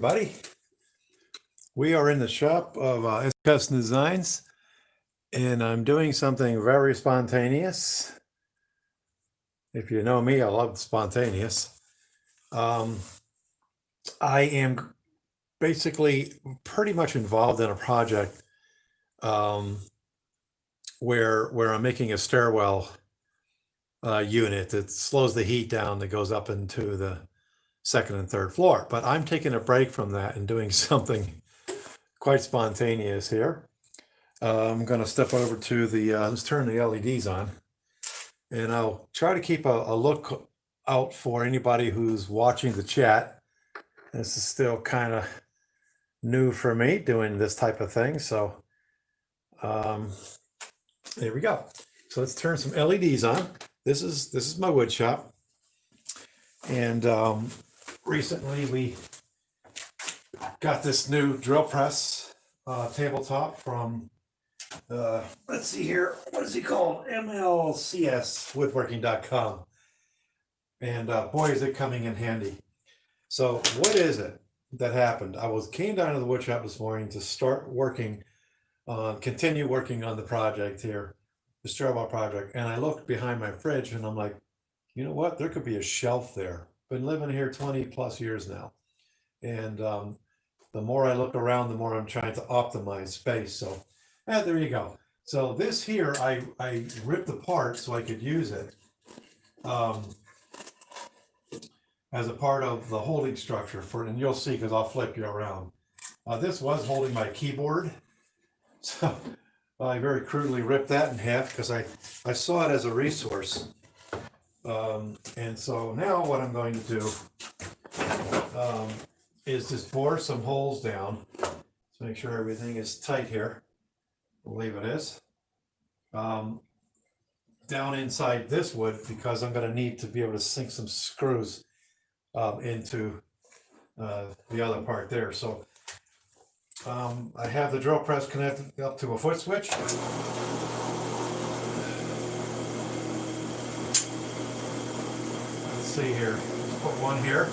Buddy, we are in the shop of Custom Designs, and I'm doing something very spontaneous. If you know me, I love spontaneous. I am basically pretty much involved in a project um, where I'm making a stairwell unit that slows the heat down that goes up into the second and third floor. But I'm taking a break from that and doing something quite spontaneous here. I'm going to step over to let's turn the LEDs on, and I'll try to keep a look out for anybody who's watching the chat. This is still kind of new for me doing this type of thing. So there we go. So let's turn some LEDs on. This is my wood shop. And recently we got this new drill press tabletop from let's see here, what is he called? MLCSwoodworking.com. And boy, is it coming in handy. So what is it that happened? Came down to the wood shop this morning to start working continue working on the project here, the stairwell project, and I looked behind my fridge and I'm like, you know what, there could be a shelf there. Been living here 20 plus years now, and the more I look around, the more I'm trying to optimize space. So there you go. So this here I ripped apart so I could use it as a part of the holding structure for, and you'll see because I'll flip you around. This was holding my keyboard, so I very crudely ripped that in half because I saw it as a resource. And so now what I'm going to do is just bore some holes down to make sure everything is tight here. I believe it is. Down inside this wood, because I'm going to need to be able to sink some screws into the other part there. So I have the drill press connected up to a foot switch. Let's see here. Let's put one here.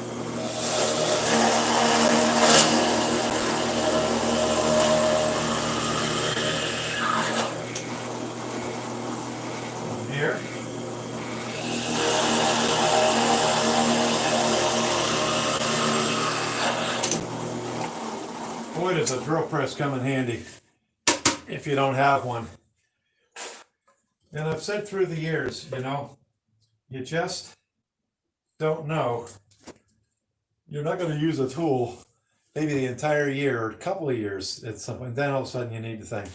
One here. Boy, does a drill press come in handy if you don't have one. And I've said through the years, you know, you just don't know. You're not going to use a tool maybe the entire year or a couple of years at some point. Then all of a sudden you need to think.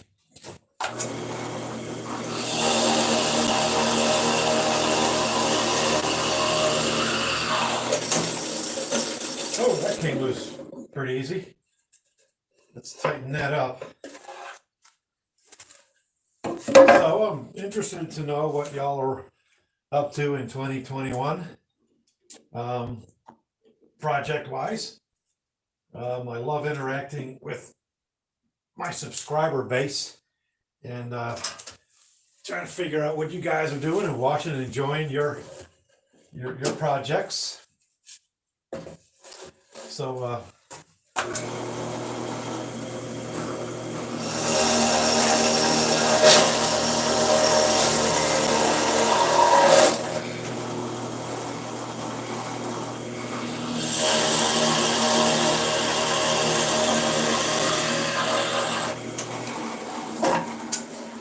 Oh, that came loose pretty easy. Let's tighten that up. So I'm interested to know what y'all are up to in 2021, project-wise. I love interacting with my subscriber base and trying to figure out what you guys are doing and watching and enjoying your projects. So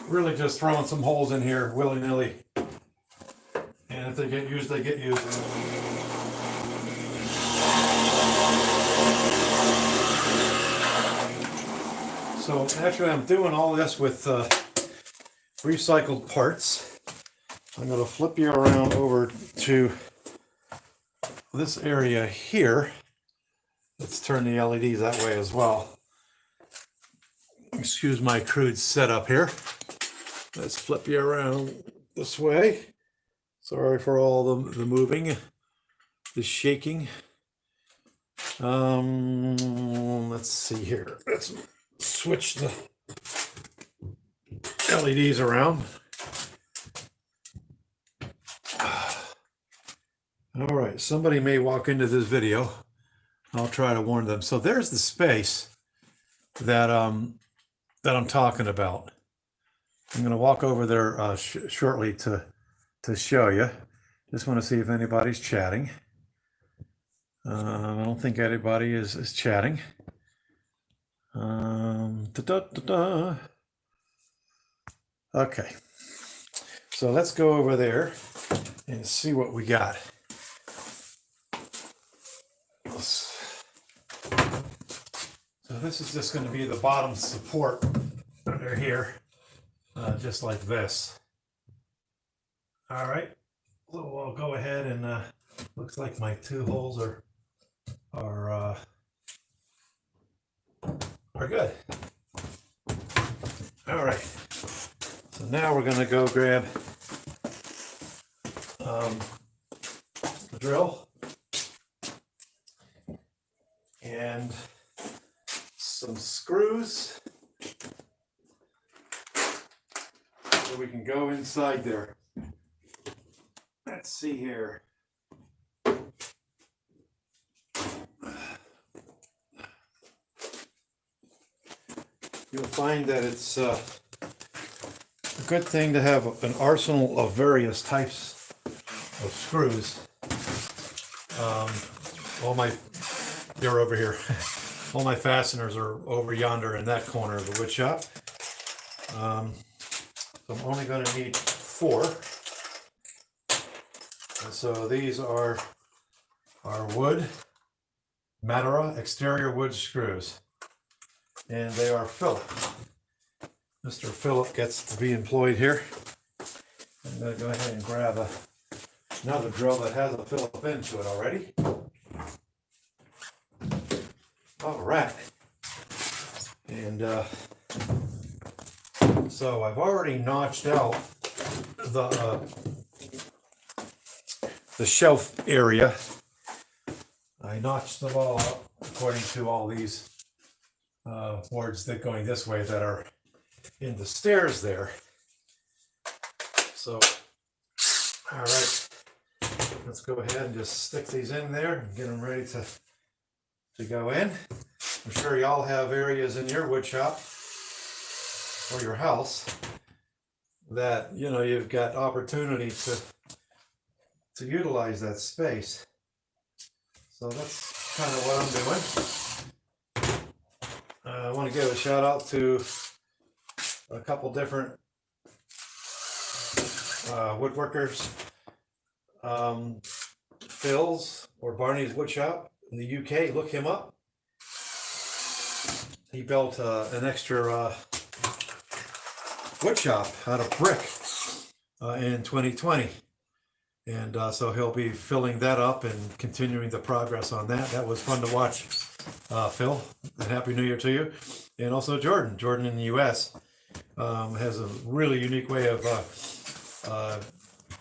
really just throwing some holes in here willy-nilly, and if they get used, they get used. So actually I'm doing all this with recycled parts. I'm going to flip you around over to this area here. Let's turn the LEDs that way as well. Excuse my crude setup here. Let's flip you around this way. Sorry for all the moving, the shaking. Let's see here. Let's switch the LEDs around. All right, somebody may walk into this video I'll try to warn them. So there's the space that that I'm talking about. I'm going to walk over there shortly to show you. Just want to see if anybody's chatting. I don't think anybody is chatting. Okay, so let's go over there and see what we got. So this is just going to be the bottom support under here, just like this. All right, so we'll go ahead and looks like my two holes are good. All right, so now we're going to go grab the drill and some screws so we can go inside there. Let's see here. You'll find that it's a good thing to have an arsenal of various types of screws. They're over here. All my fasteners are over yonder in that corner of the wood shop. So I'm only going to need 4. And so these are our wood Madeira exterior wood screws. And they are Philip. Mr. Philip gets to be employed here. I'm going to go ahead and grab another drill that has a Philip into it already. All right. And so I've already notched out the shelf area. I notched them all out according to all these boards that going this way that are in the stairs there. So, all right, let's go ahead and just stick these in there and get them ready to go in. I'm sure y'all have areas in your wood shop or your house that you've got opportunity to utilize that space. So that's kind of what I'm doing. I want to give a shout out to a couple different woodworkers. Phil's or Barney's Woodshop in the UK, look him up. He built an extra wood shop out of brick in 2020. And so he'll be filling that up and continuing the progress on that. That was fun to watch, Phil. And Happy New Year to you. And also Jordan. Jordan in the US has a really unique way of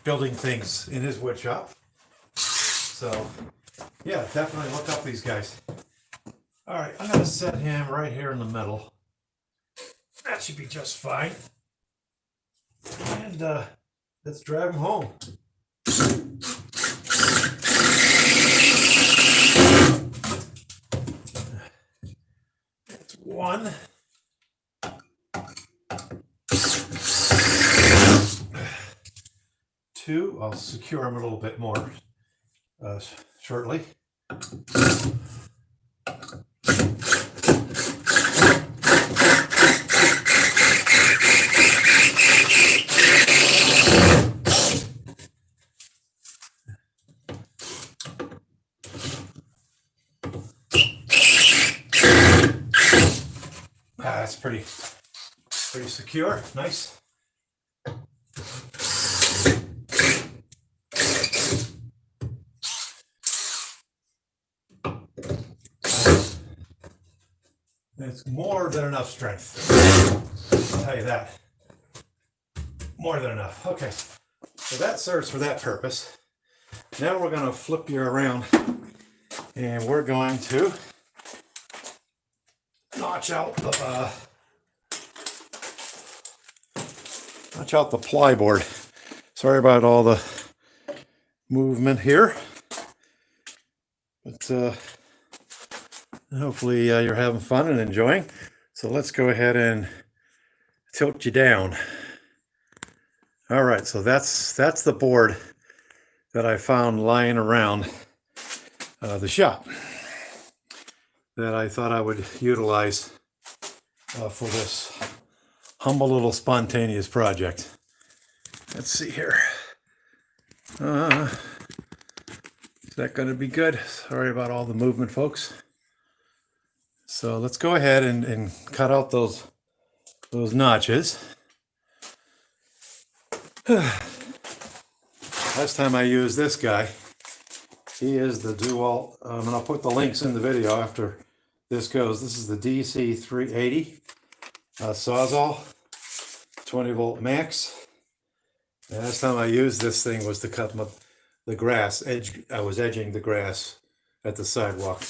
building things in his wood shop. So, yeah, definitely look up these guys. All right, I'm going to set him right here in the middle. That should be just fine. And let's drive him home. That's 1. 2, I'll secure him a little bit more shortly. That's pretty secure. Nice. It's more than enough strength. I'll tell you that. More than enough. Okay. So that serves for that purpose. Now we're going to flip you around and we're going to notch out the ply board. Sorry about all the movement here, but Hopefully you're having fun and enjoying. So let's go ahead and tilt you down. All right, so that's the board that I found lying around the shop that I thought I would utilize for this humble little spontaneous project. Let's see here. Is that going to be good? Sorry about all the movement, folks. So let's go ahead and cut out those notches. Last time I used this guy, he is the DeWalt, and I'll put the links in the video after this goes. This is the DC380 Sawzall, 20 volt max. And last time I used this thing was to cut the grass. I was edging the grass at the sidewalk.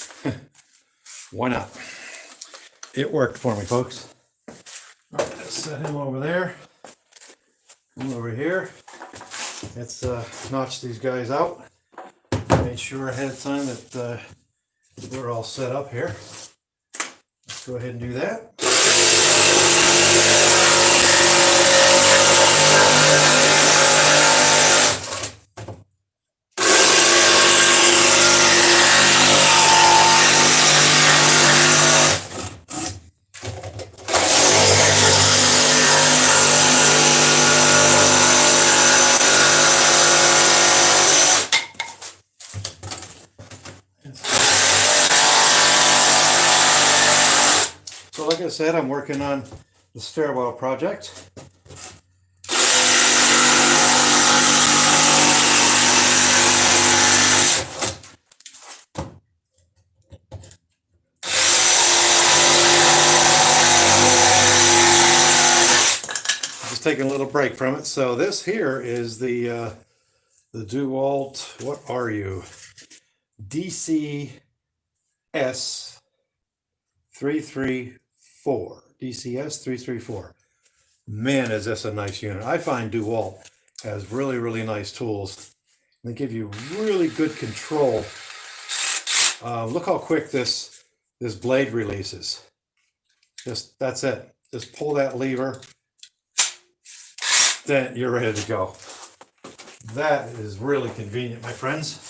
Why not? It worked for me, folks. All right, let's set him over there. I'm over here. Let's notch these guys out. Made sure ahead of time that we're all set up here. Let's go ahead and do that. So like I said, I'm working on the stairwell project. Just taking a little break from it. So this here is the DeWalt, what are you? DCS 334. DCS 334. Man, is this a nice unit. I find DeWalt has really, really nice tools. They give you really good control. Look how quick this blade releases. That's it. Just pull that lever, then you're ready to go. That is really convenient, my friends.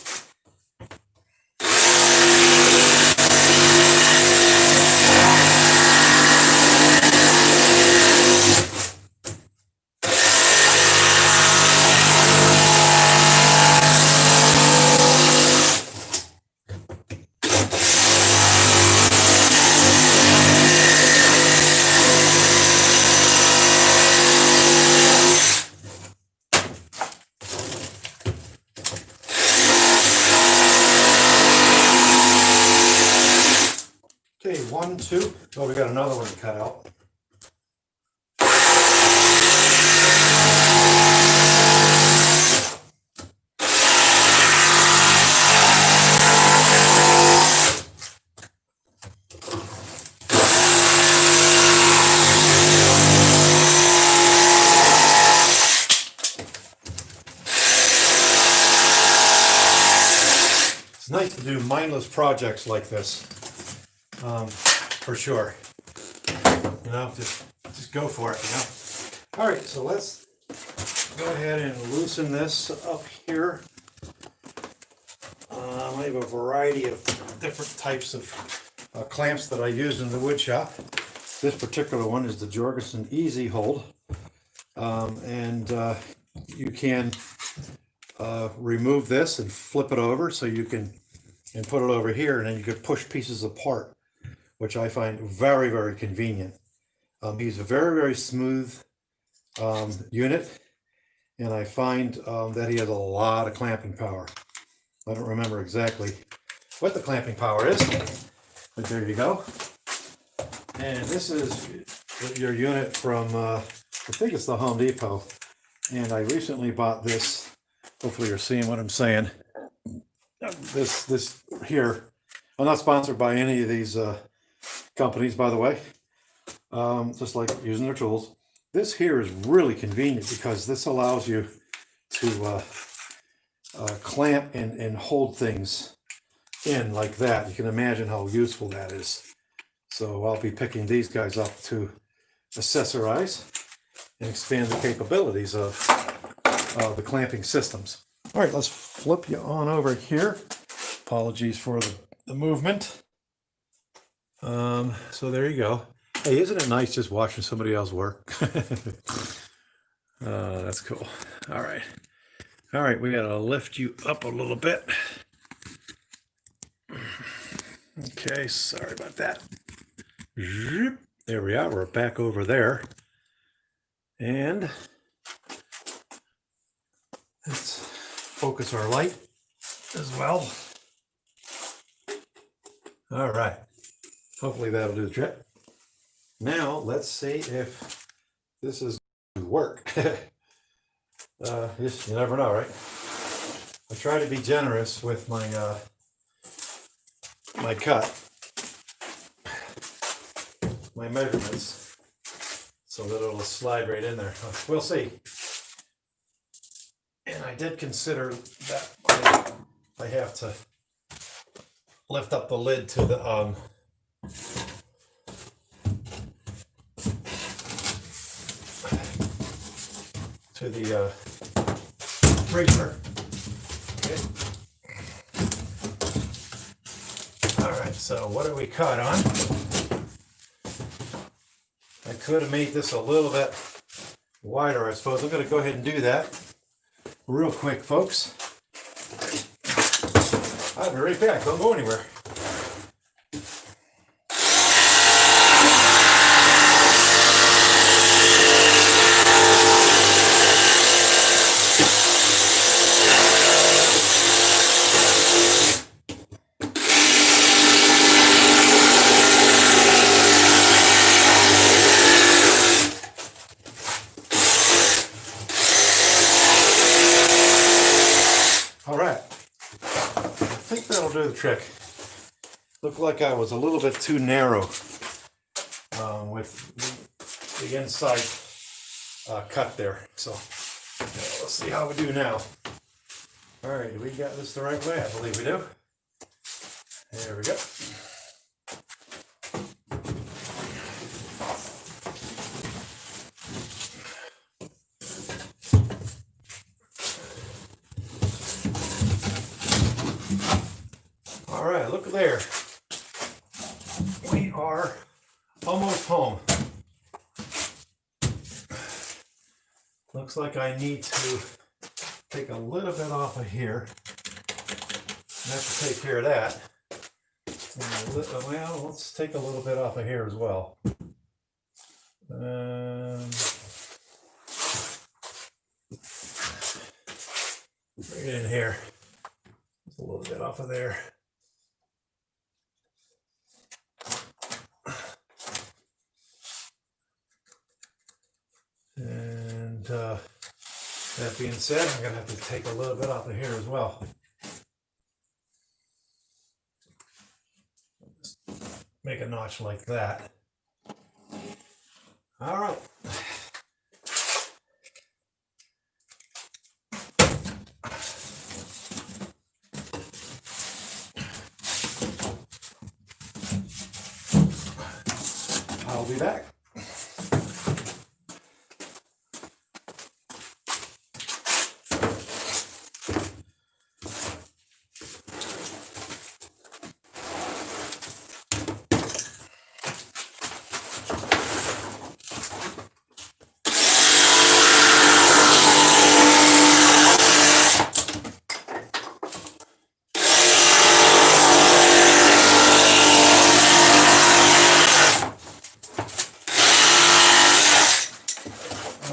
Okay, 1, 2. Oh, we got another one to cut out. It's nice to do mindless projects like this. For sure. You know, just go for it, you know. All right, so let's go ahead and loosen this up here. I have a variety of different types of clamps that I use in the wood shop. This particular one is the Jorgensen Easy Hold. You can remove this and flip it over so you can, and put it over here, and then you could push pieces apart, which I find very, very convenient. He's a very, very smooth unit, and I find that he has a lot of clamping power. I don't remember exactly what the clamping power is, but there you go. And this is your unit from, I think it's the Home Depot, and I recently bought this. Hopefully you're seeing what I'm saying. This here, I'm not sponsored by any of these companies, by the way, just like using their tools. This here is really convenient because this allows you to clamp and hold things in like that. You can imagine how useful that is. So I'll be picking these guys up to accessorize and expand the capabilities of the clamping systems. All right, let's flip you on over here. Apologies for the movement. So there you go. Hey, isn't it nice just watching somebody else work? That's cool. All right. All right, we gotta lift you up a little bit. Okay, sorry about that. There we are, we're back over there. And let's focus our light as well. All right, hopefully that'll do the trick. Now let's see if this is going to work. You never know, right? I try to be generous with my my cut, my measurements, so that it'll slide right in there. We'll see. And I did consider that I have to lift up the lid to the regular. Okay. All right, so what do we cut on? I could have made this a little bit wider, I suppose. I'm going to go ahead and do that real quick, folks. I'll be right back. Don't go anywhere. All right, I think that'll do the trick. Looked like I was a little bit too narrow with the inside cut there. So let's see how we do now. All right, we got this the right way? I believe we do. There we go. All right, look there. We are almost home. Looks like I need to take a little bit off of here. I have to take care of that. Well, let's take a little bit off of here as well. Bring it in here. Just a little bit off of there. And that being said, I'm going to have to take a little bit off of here as well. Just make a notch like that. All right. I'll be back.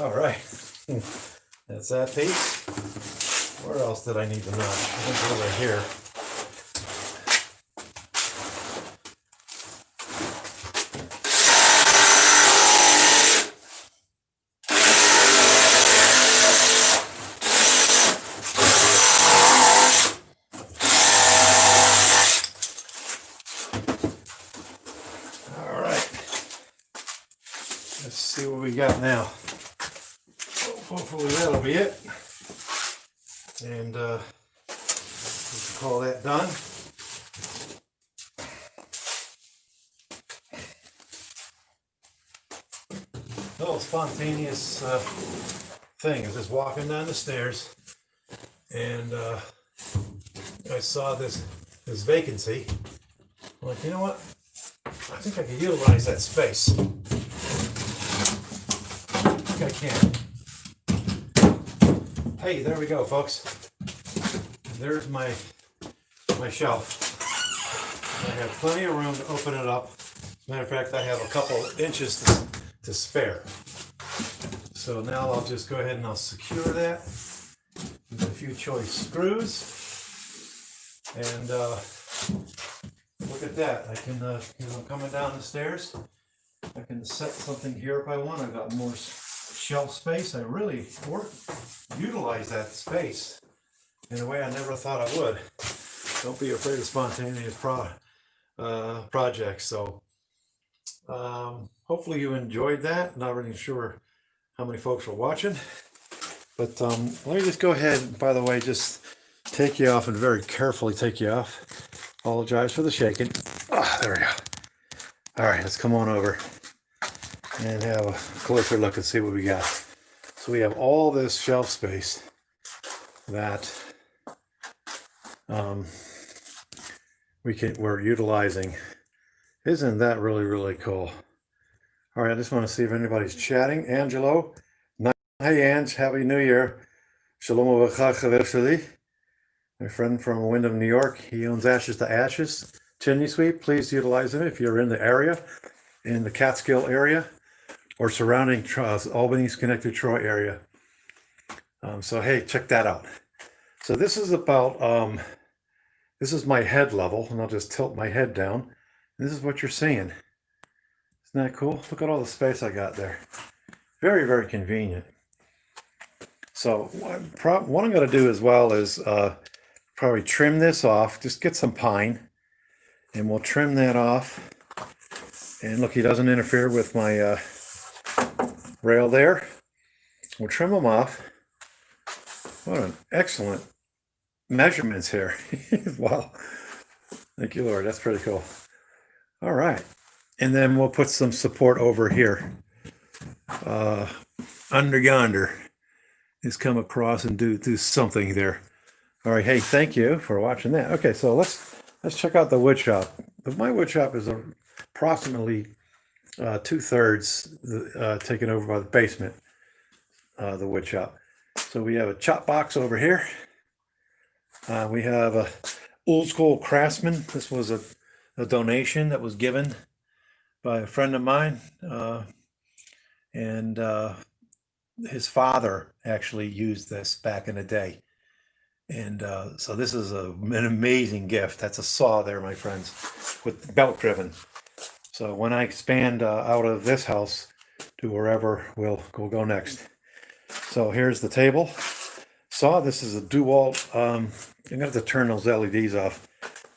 All right, that's that piece. Where else did I need the notch? I think over here. All right, let's see what we got now. Hopefully that'll be it, and we can call that done. little spontaneous thing. I was just walking down the stairs, and I saw this vacancy. I'm like, you know what? I think I could utilize that space. I think I can. Hey, there we go, folks. There's my shelf. I have plenty of room to open it up. As a matter of fact, I have a couple inches to spare. So now I'll just go ahead and I'll secure that with a few choice screws. And look at that. I can, as I'm coming down the stairs, I can set something here if I want. I've got more shelf space. I really utilize that space in a way I never thought I would. Don't be afraid of spontaneous projects. So hopefully you enjoyed that. Not really sure how many folks are watching, but let me just go ahead, by the way, just take you off and very carefully take you off. Apologize for the shaking. There we go. All right, let's come on over and have a closer look and see what we got. So we have all this shelf space that we're utilizing. Isn't that really, really cool? All right, I just want to see if anybody's chatting. Angelo, hey Ange, Happy New Year. Shalom uvracha, my friend from Wyndham, New York. He owns Ashes to Ashes chimney sweep. Please utilize it if you're in the area, in the Catskill area, or surrounding Albany, Schenectady, Troy area. So hey, check that out. So this is about, this is my head level, and I'll just tilt my head down. This is what you're seeing. Isn't that cool? Look at all the space I got there. Very, very convenient. So what I'm going to do as well is probably trim this off. Just get some pine, and we'll trim that off. And look, he doesn't interfere with my rail there. We'll trim them off. What an excellent measurements here. Wow. Thank you, Lord. That's pretty cool. All right. And then we'll put some support over here. Under yonder is come across and do something there. All right. Hey, thank you for watching that. Okay, so let's check out the wood shop. My wood shop is approximately 2/3 taken over by the basement, the wood shop. So we have a chop box over here. We have a old school craftsman. This was a donation that was given by a friend of mine, and his father actually used this back in the day. And so this is an amazing gift. That's a saw there, my friends, with belt driven. So when I expand out of this house to wherever we'll go next. So here's the table saw. This is a DeWalt. I'm gonna have to turn those LEDs off.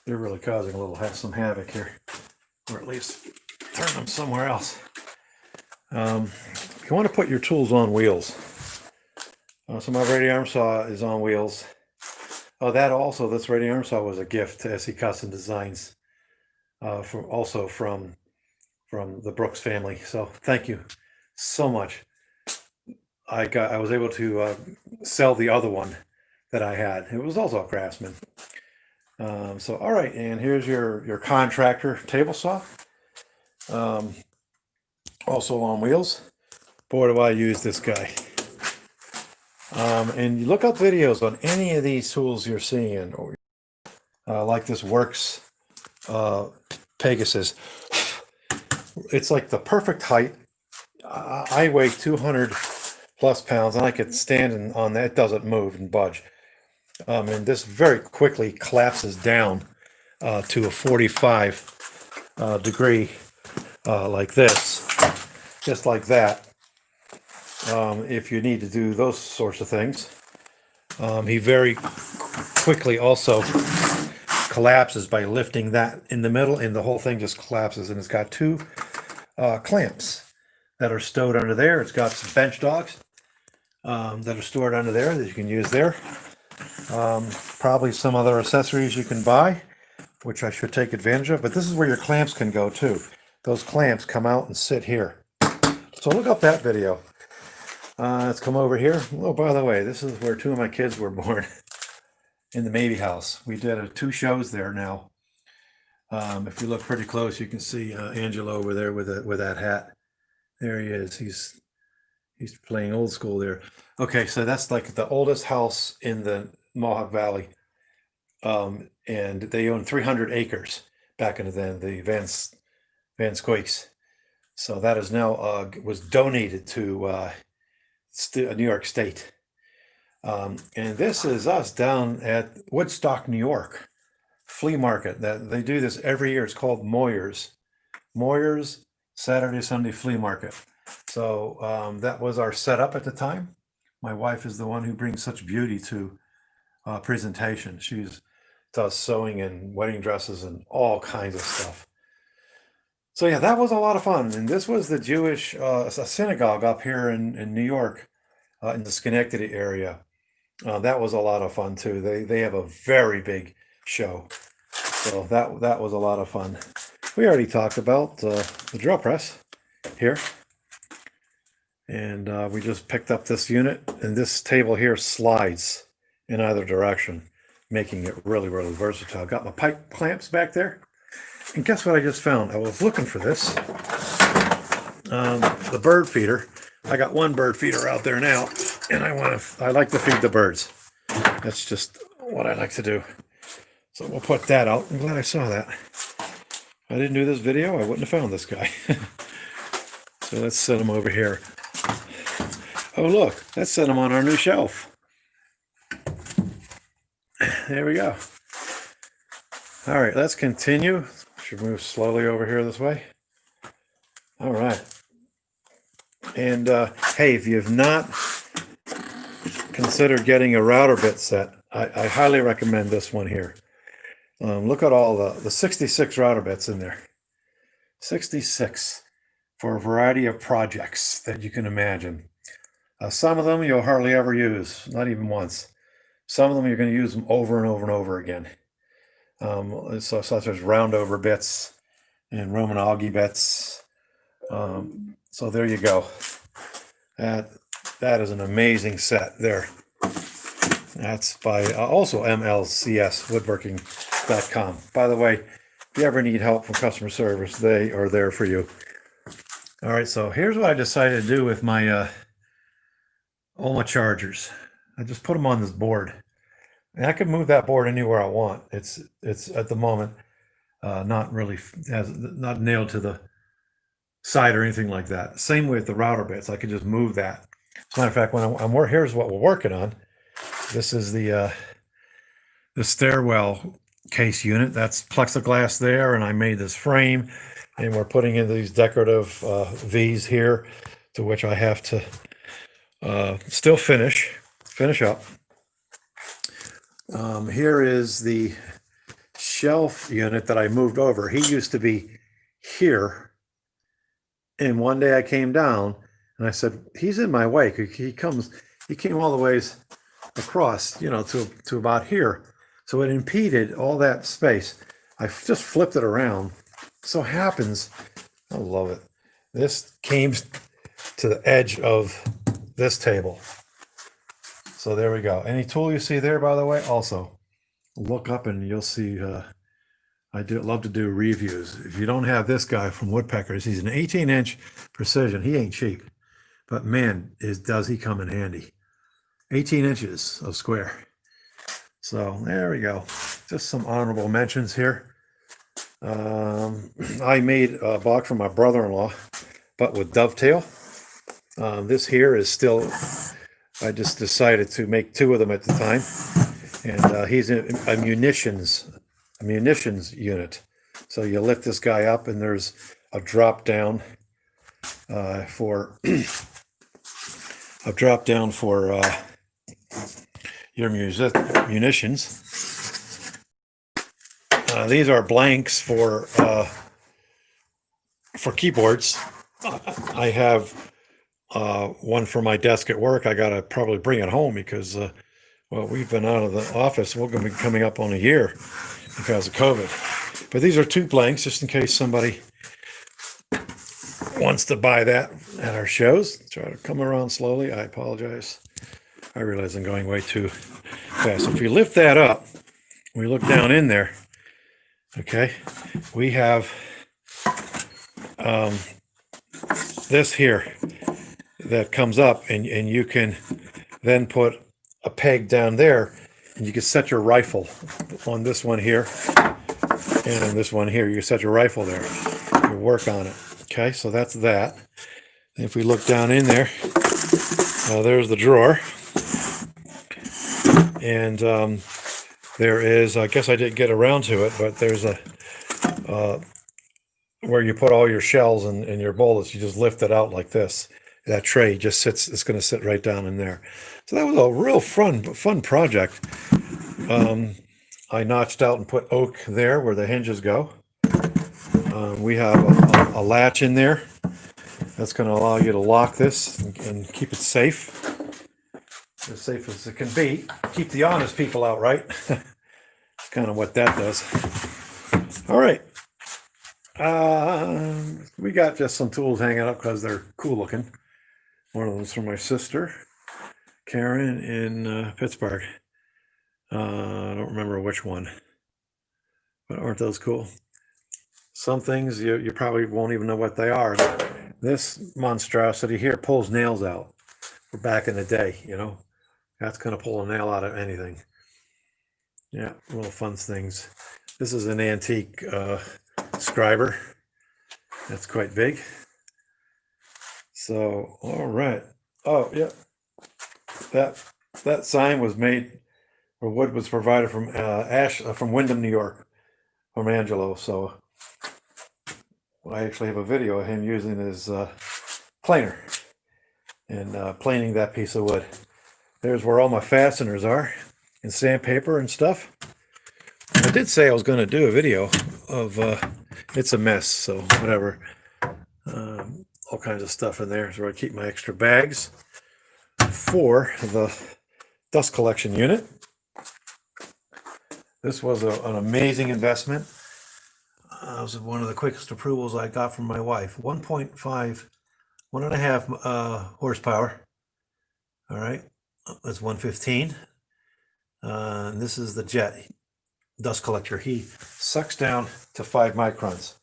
They're really causing some havoc here, or at least turn them somewhere else. You want to put your tools on wheels. So my radio arm saw is on wheels. Oh, this radio arm saw was a gift to SE Custom Designs, from the Brooks family. So thank you so much. I was able to sell the other one that I had. It was also a Craftsman. So all right, and here's your contractor table saw. Also on wheels. Boy, do I use this guy. And you look up videos on any of these tools you're seeing, or like this Works Pegasus. It's like the perfect height. I weigh 200 plus pounds, and I could stand on that. It doesn't move and budge. And this very quickly collapses down to a 45 degree like this, just like that. If you need to do those sorts of things. He very quickly also collapses by lifting that in the middle, and the whole thing just collapses. And it's got two clamps that are stowed under there. It's got some bench dogs that are stored under there that you can use there. Probably some other accessories you can buy, which I should take advantage of. But this is where your clamps can go too. Those clamps come out and sit here. So look up that video. Let's come over here. Oh, by the way, this is where two of my kids were born, in the Maybe house. We did 2 shows there now. If you look pretty close, you can see Angelo over there with that hat. There he is. He's playing old school there. Okay, so that's like the oldest house in the Mohawk Valley. And they owned 300 acres back in the Van Squeaks. So that is now was donated to New York State. And this is us down at Woodstock, New York, flea market. That they do this every year. It's called Moyer's Saturday, Sunday flea market. So that was our setup at the time. My wife is the one who brings such beauty to presentation. She does sewing and wedding dresses and all kinds of stuff. So yeah, that was a lot of fun. And this was the Jewish synagogue up here in New York, in the Schenectady area. That was a lot of fun too. They have a very big show. So that was a lot of fun. We already talked about the drill press here. And we just picked up this unit, and this table here slides in either direction, making it really, really versatile. Got my pipe clamps back there. And guess what I just found? I was looking for this. The bird feeder. I got one bird feeder out there now, and I like to feed the birds. That's just what I like to do. So we'll put that out. I'm glad I saw that. If I didn't do this video, I wouldn't have found this guy. So let's set him over here. Oh look, let's set him on our new shelf. There we go. All right, let's continue. Should move slowly over here this way. All right. And hey, if you've not considered getting a router bit set, I highly recommend this one here. Look at all the 66 router bits in there. 66 for a variety of projects that you can imagine. Some of them you'll hardly ever use, not even once. Some of them you're going to use them over and over and over again. Such as roundover bits and Roman augie bits. So there you go. That is an amazing set there. That's by also mlcswoodworking.com. By the way, if you ever need help from customer service, they are there for you. All right, so here's what I decided to do with my all my chargers. I just put them on this board. And I can move that board anywhere I want. It's at the moment not nailed to the side or anything like that. Same with the router bits. I could just move that. As a matter of fact, here's what we're working on. This is the stairwell case unit. That's plexiglass there, and I made this frame, and we're putting in these decorative V's here, to which I have to still finish up. Here is the shelf unit that I moved over. He used to be here, and one day I came down and I said, he's in my way. He came all the ways across, to about here. So it impeded all that space. I just flipped it around. So happens, I love it, this came to the edge of this table. So there we go. Any tool you see there, by the way, also look up and you'll see. I love to do reviews. If you don't have this guy from Woodpeckers, he's an 18-inch precision. He ain't cheap, but man, does he come in handy. 18 inches of square. So there we go. Just some honorable mentions here. I made a box for my brother-in-law, but with dovetail. This here is still. I just decided to make 2 of them at the time, and he's a munitions unit. So you lift this guy up, and there's a drop down for your munitions. These are blanks for keyboards. I have one for my desk at work. I gotta probably bring it home because we've been out of the office. We're gonna be coming up on a year because of COVID. But these are 2 blanks, just in case somebody wants to buy that. at our shows. Try to come around slowly. I apologize. I realize I'm going way too fast. If we lift that up, we look down in there, okay, we have this here that comes up, and you can then put a peg down there, and you can set your rifle on this one here, and on this one here. You set your rifle there. You work on it. Okay, so that's that. And if we look down in there, there's the drawer. And there is, I guess I didn't get around to it, but there's a where you put all your shells and your bullets. You just lift it out like this. That tray just sits, it's going to sit right down in there. So that was a real fun project. I notched out and put oak there where the hinges go. We have a latch in there that's going to allow you to lock this and keep it safe. As safe as it can be. Keep the honest people out, right? That's kind of what that does. All right. We got just some tools hanging up because they're cool looking. One of them's from my sister, Karen, in Pittsburgh. I don't remember which one. But aren't those cool? Some things you probably won't even know what they are. This monstrosity here pulls nails out. For back in the day, you know. That's going to pull a nail out of anything. Yeah, little fun things. This is an antique scriber. That's quite big. So, all right. Oh, yeah. That sign was made, or wood was provided from Windham, New York, from Angelo. So I actually have a video of him using his planer and planing that piece of wood. There's where all my fasteners are, and sandpaper and stuff. I did say I was going to do a video of, it's a mess, so whatever. All kinds of stuff in there. So I keep my extra bags for the dust collection unit. This was an amazing investment. It was one of the quickest approvals I got from my wife. 1.5 horsepower. All right. That's 115. And this is the jet dust collector. He sucks down to 5 microns.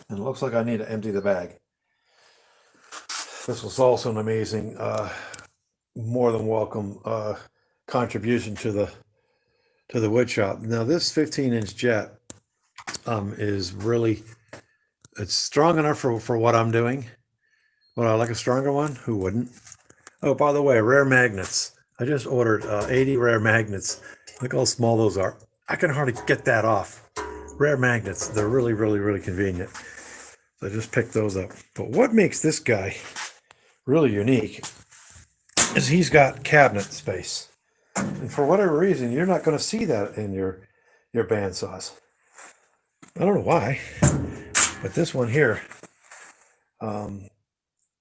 And it looks like I need to empty the bag. This was also an amazing, more than welcome contribution to the woodshop. Now this 15-inch jet is really, it's strong enough for what I'm doing. Would I like a stronger one? Who wouldn't? Oh, by the way, rare magnets. I just ordered 80 rare magnets. Look how small those are. I can hardly get that off. Rare magnets. They're really, really, really convenient. So I just picked those up. But what makes this guy really unique is he's got cabinet space. And for whatever reason, you're not going to see that in your bandsaws. I don't know why. But this one here,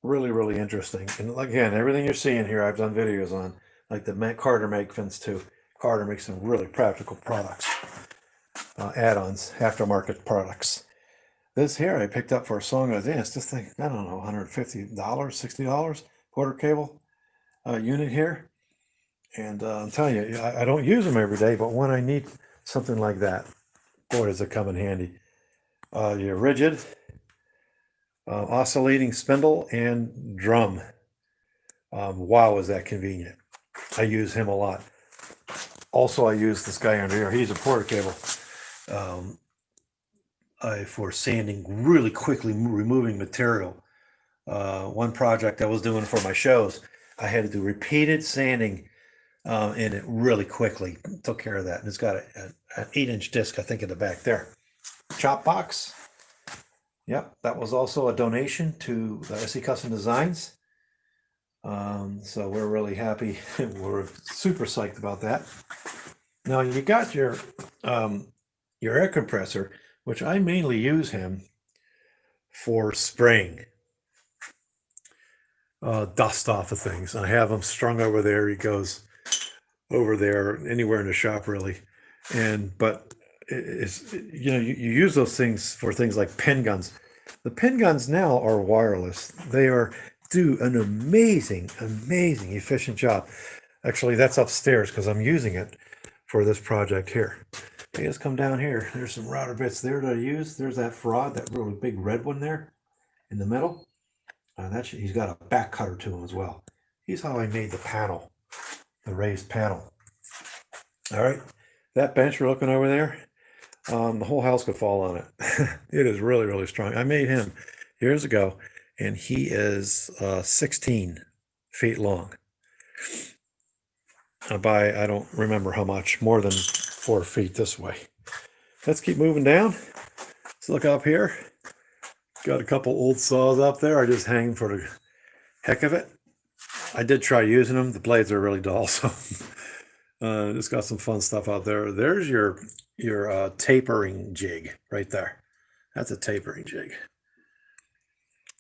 really, really interesting. And again, everything you're seeing here, I've done videos on. Like the Carter makes too. Carter makes some really practical products, add-ons, aftermarket products. This here I picked up for a song and dance. This thing, I don't know, $150, $60, quarter cable unit here. And I'm telling you, I don't use them every day, but when I need something like that, boy, does it come in handy. Your rigid, oscillating spindle, and drum. Wow, is that convenient. I use him a lot. Also, I use this guy under here. He's a quarter cable for sanding, really quickly removing material. One project I was doing for my shows, I had to do repeated sanding in it really quickly. Took care of that. And it's got an 8-inch disc, I think, in the back there. Chop box. Yep, that was also a donation to the SE Custom Designs. So we're really happy. We're super psyched about that. Now you got your air compressor, which I mainly use him for spraying dust off of things. I have him strung over there. He goes over there anywhere in the shop really. But it's, you know, you use those things for things like pen guns. The pen guns now are wireless. They are do an amazing, amazing, efficient job. Actually, that's upstairs because I'm using it for this project here. Okay, let's come down here. There's some router bits there that I use. There's that frog, that really big red one there in the middle. He's got a back cutter to him as well. Here's how I made the panel, the raised panel. All right, that bench you're looking over there, the whole house could fall on it. It is really, really strong. I made him years ago, and he is 16 feet long. I don't remember how much, more than 4 feet this way. Let's keep moving down. Let's look up here. Got a couple old saws up there. I just hang for the heck of it. I did try using them. The blades are really dull, so just got some fun stuff out there. There's your tapering jig right there. That's a tapering jig.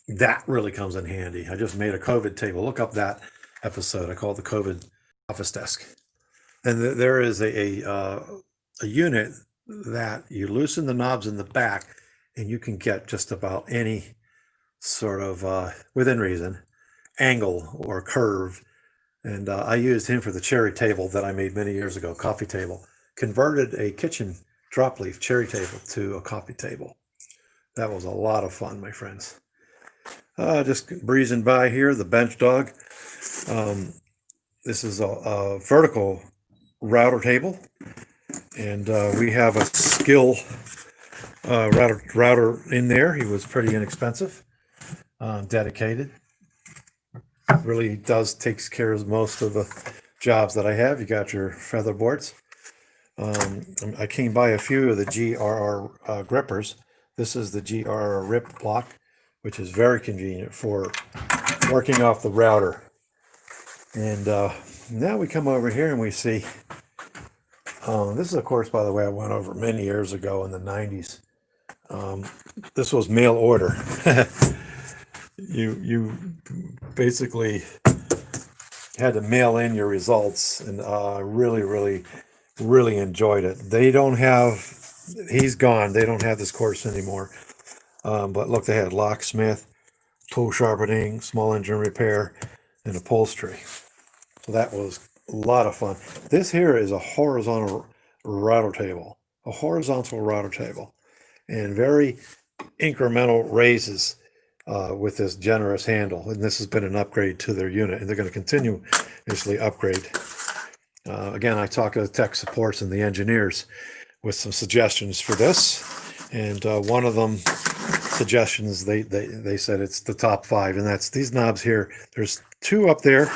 That really comes in handy. I just made a COVID table. Look up that episode. I call it the COVID office desk. And there is a unit that you loosen the knobs in the back, and you can get just about any sort of, within reason, angle or curve. And I used him for the cherry table that I made many years ago, coffee table. Converted a kitchen drop leaf cherry table to a coffee table. That was a lot of fun, my friends. Just breezing by here, the bench dog. This is a vertical router table, and we have a skill router in there. He was pretty inexpensive, dedicated. Really takes care of most of the jobs that I have. You got your feather boards. I came by a few of the GRR grippers. This is the GRR rip block, which is very convenient for working off the router. And now we come over here and we see, this is, of course, by the way, I went over many years ago in the 90s. This was mail order. You basically had to mail in your results, and really enjoyed it. He's gone. They don't have this course anymore. But look, they had locksmith, tool sharpening, small engine repair, and upholstery. So that was a lot of fun. This here is a horizontal router table, and very incremental raises with this generous handle. And this has been an upgrade to their unit, and they're going to continuously upgrade. Again, I talked to the tech supports and the engineers with some suggestions for this, and one of them suggestions, they said it's the top 5, and that's these knobs here. There's 2 up there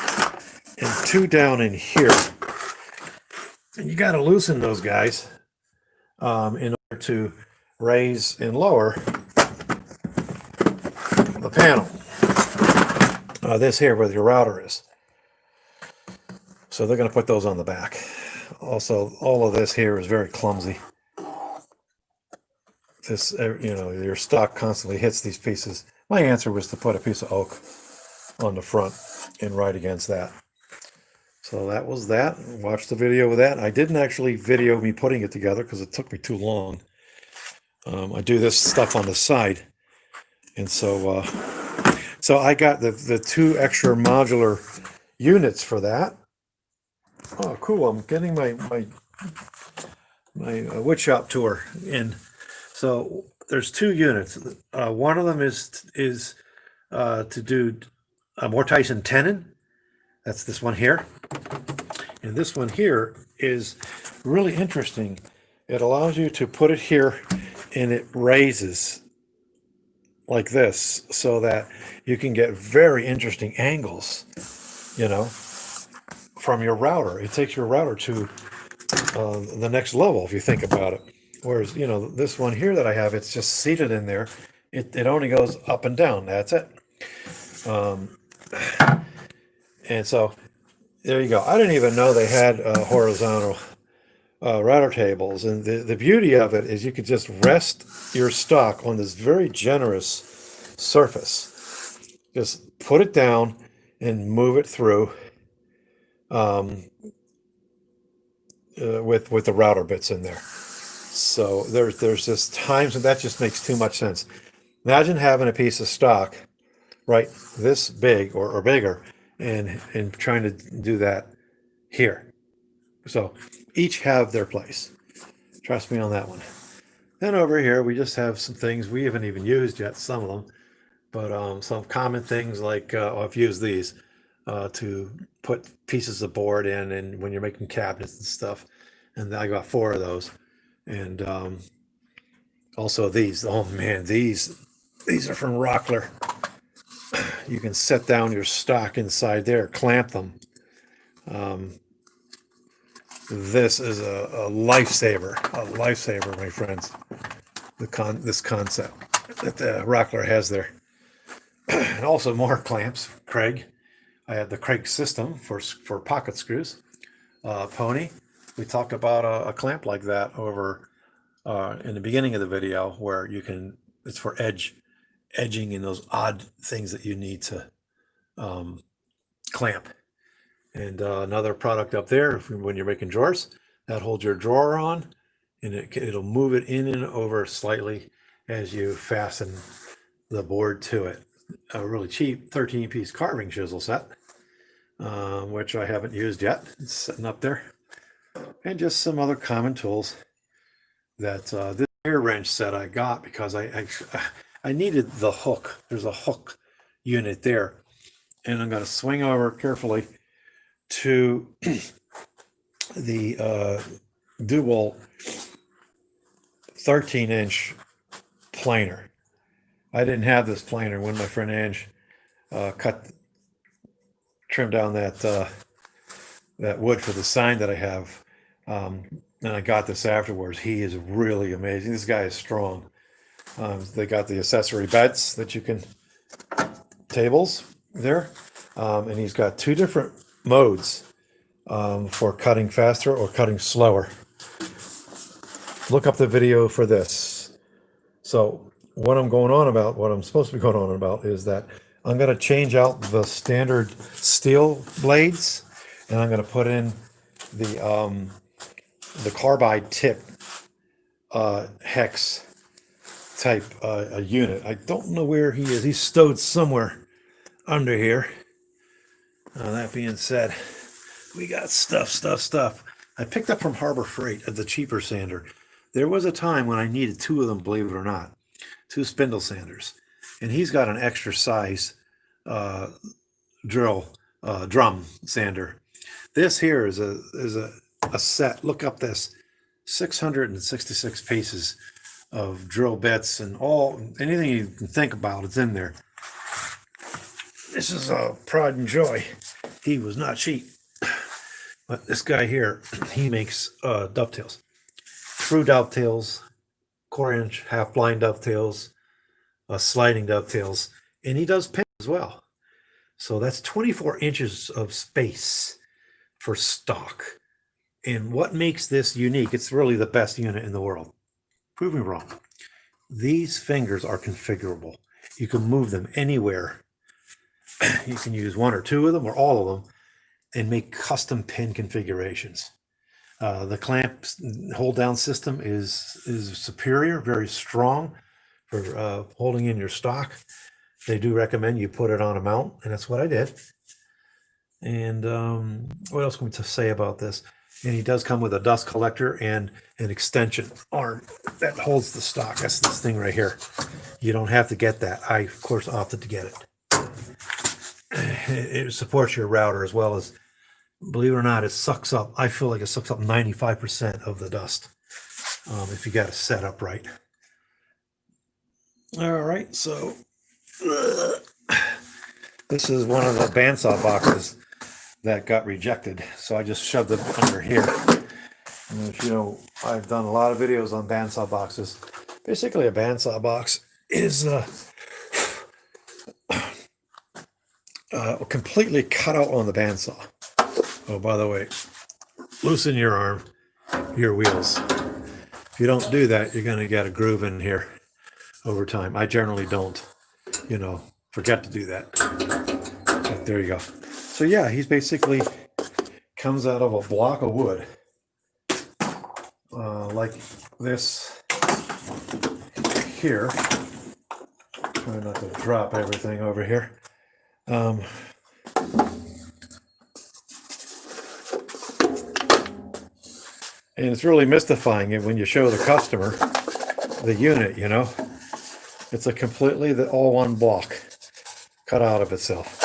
and 2 down in here, and you got to loosen those guys in order to raise and lower the panel. This here where your router is. So they're going to put those on the back. Also, all of this here is very clumsy. This, your stock constantly hits these pieces. My answer was to put a piece of oak on the front and right against that. So that was that. Watch the video with that. I didn't actually video me putting it together because it took me too long. I do this stuff on the side. And so I got the 2 extra modular units for that. Oh, cool. I'm getting my woodshop tour in. So there's 2 units. One of them is to do a Mortise tenon. That's this one here. And this one here is really interesting. It allows you to put it here, and it raises like this so that you can get very interesting angles, from your router. It takes your router to the next level if you think about it. Whereas, this one here that I have, it's just seated in there. It only goes up and down. That's it. And so there you go. I didn't even know they had horizontal router tables. And the beauty of it is you could just rest your stock on this very generous surface. Just put it down and move it through with the router bits in there. So there's just times when that just makes too much sense. Imagine having a piece of stock right this big or bigger, and trying to do that here. So each have their place. Trust me on that one. Then over here, we just have some things we haven't even used yet, some of them, but some common things like I've used these to put pieces of board in, and when you're making cabinets and stuff. And I got 4 of those. And also these. Oh man, these are from Rockler. You can set down your stock inside there, clamp them. This is a lifesaver, my friends. This concept that Rockler has there. And also more clamps. Craig. I had the Craig system for pocket screws. Pony. We talked about a clamp like that over in the beginning of the video, where you can. It's for edging and those odd things that you need to clamp. And another product up there, when you're making drawers, that holds your drawer on, and it'll move it in and over slightly as you fasten the board to it. A really cheap 13-piece carving chisel set, which I haven't used yet. It's sitting up there. And just some other common tools that this air wrench set I got because I needed the hook. There's a hook unit there. And I'm going to swing over carefully to the dual 13-inch planer. I didn't have this planer when my friend Ange trimmed down that wood for the sign that I have, and I got this afterwards. He is really amazing. This guy is strong. They got the accessory beds that you can tables there, and he's got 2 different modes for cutting faster or cutting slower. Look up the video for this. So what I'm supposed to be going on about is that I'm going to change out the standard steel blades, and I'm going to put in the carbide tip hex type a unit. I don't know where he is. He's stowed somewhere under here. That being said, we got stuff. I picked up from Harbor Freight at the cheaper sander. There was a time when I needed 2 of them, believe it or not, 2 spindle sanders, and he's got an extra size drum sander. This here is a set. Look up this 666 pieces of drill bits and anything you can think about. It's in there. This is a pride and joy. He was not cheap, but this guy here, he makes dovetails, true dovetails, 1/4-inch half blind dovetails, sliding dovetails, and he does pins as well. So that's 24 inches of space for stock. And what makes this unique, it's really the best unit in the world. Prove me wrong. These fingers are configurable. You can move them anywhere. You can use 1 or 2 of them or all of them and make custom pin configurations. The clamp hold down system is superior, very strong for holding in your stock. They do recommend you put it on a mount, and that's what I did. And what else can we say about this? And he does come with a dust collector and an extension arm that holds the stock. That's this thing right here. You don't have to get that. I, of course, opted to get it. It supports your router as well as, believe it or not, it sucks up. I feel like it sucks up 95% of the dust if you got it set up right. All right, so this is one of the bandsaw boxes that got rejected, so I just shoved it under here. And if you know, I've done a lot of videos on bandsaw boxes. Basically, a bandsaw box is completely cut out on the bandsaw. Oh, by the way, loosen your arm, your wheels. If you don't do that, you're going to get a groove in here over time. I generally don't, forget to do that. But there you go. So yeah, he's basically comes out of a block of wood, like this here. Try not to drop everything over here. And it's really mystifying when you show the customer the unit, you know. It's a completely all one block cut out of itself.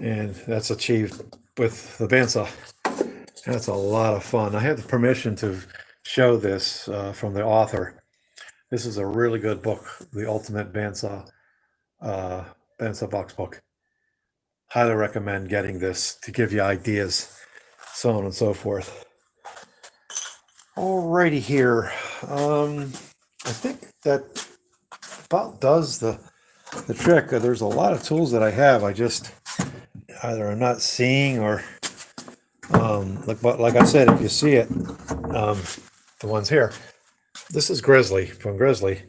And that's achieved with the bandsaw. That's a lot of fun. I have the permission to show this from the author. This is a really good book, The Ultimate Bandsaw Box Book. Highly recommend getting this to give you ideas, so on and so forth. Alrighty here. I think that about does the trick. There's a lot of tools that I have. I just either I'm not seeing or like I said, if you see it, the ones here. This is Grizzly from Grizzly.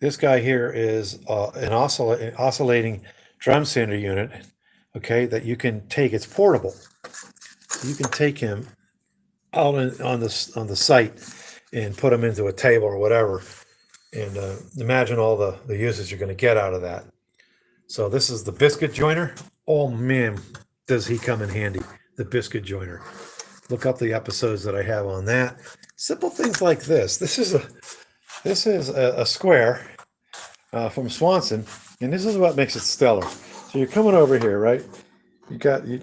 This guy here is an oscillating drum sander unit. Okay, that you can take. It's portable. You can take him out on the site and put him into a table or whatever. And imagine all the uses you're going to get out of that. So this is the biscuit joiner. Oh man, does he come in handy, the biscuit joiner. Look up the episodes that I have on that. Simple things like this. This is a square from Swanson, and this is what makes it stellar. So you're coming over here, right? You got a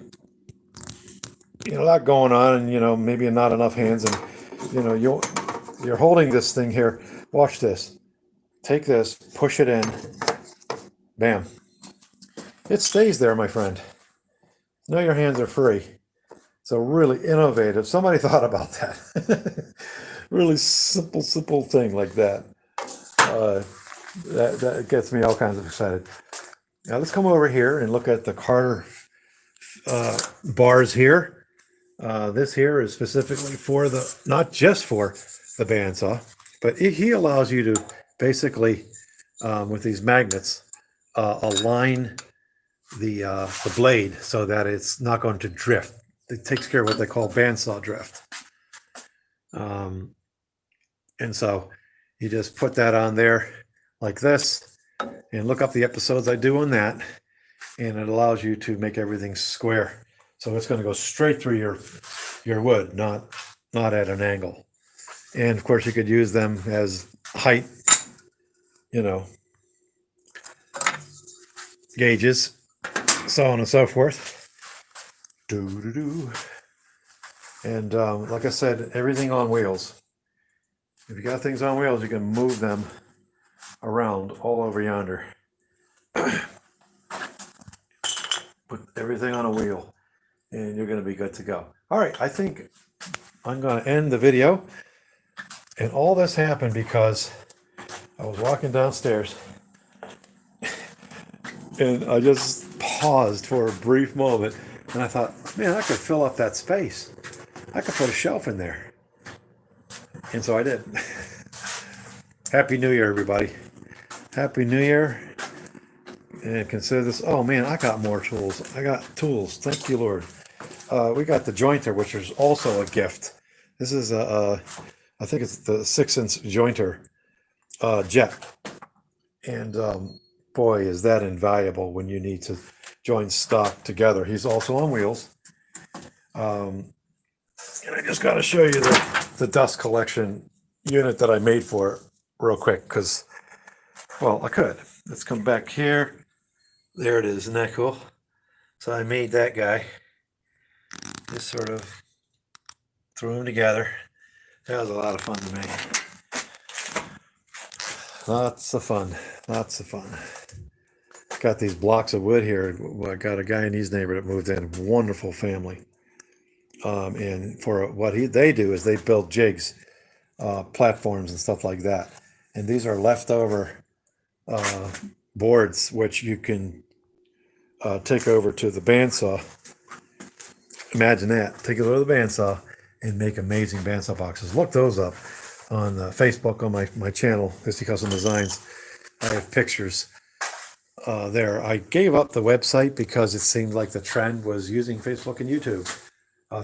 lot going on, and maybe not enough hands, and you're holding this thing here. Watch this. Take this, push it in, bam. It stays there, my friend. Now your hands are free. So really innovative. Somebody thought about that. Really simple thing like that. That gets me all kinds of excited. Now let's come over here and look at the Carter bars here. This here is specifically for not just for the bandsaw, but he allows you to basically, with these magnets, align the blade so that it's not going to drift. It takes care of what they call bandsaw drift. And so you just put that on there like this, and look up the episodes I do on that, and it allows you to make everything square. So it's going to go straight through your wood, not at an angle. And of course you could use them as height, gauges, so on and so forth. And like I said, everything on wheels. If you got things on wheels, you can move them around all over yonder. Put everything on a wheel, and you're going to be good to go. All right, I think I'm going to end the video. And all this happened because I was walking downstairs, and I just paused for a brief moment, and I thought, man, I could fill up that space. I could put a shelf in there. And so I did. Happy New Year, everybody. Happy New Year. And consider this. Oh, man, I got more tools. I got tools. Thank you, Lord. We got the jointer, which is also a gift. This is I think it's the 6-inch jointer jet. And boy, is that invaluable when you need to join stock together. He's also on wheels. And I just got to show you the dust collection unit that I made for it real quick, because, well, I could. Let's come back here. There it is. Isn't that cool? So I made that guy. Just sort of threw them together. That was a lot of fun to make. Lots of fun. Lots of fun. Got these blocks of wood here. I got a guy in his neighborhood that moved in. Wonderful family. And for what they do is they build jigs, platforms and stuff like that. And these are leftover boards, which you can take over to the bandsaw. Imagine that. Take it over to the bandsaw and make amazing bandsaw boxes. Look those up on Facebook on my channel, History Custom Designs. I have pictures there. I gave up the website because it seemed like the trend was using Facebook and YouTube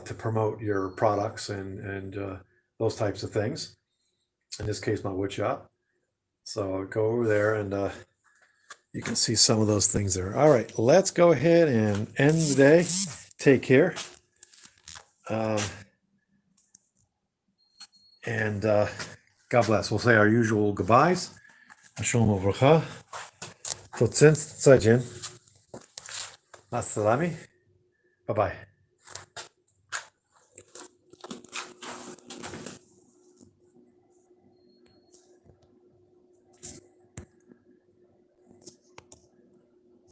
to promote your products and those types of things. In this case, my wood shop. So I'll go over there, and You can see some of those things there. All right, let's go ahead and end the day. Take care. And God bless. We'll say our usual goodbyes. Shalom uvracha. Tot ziens. Tzajin. Masalami. Bye-bye.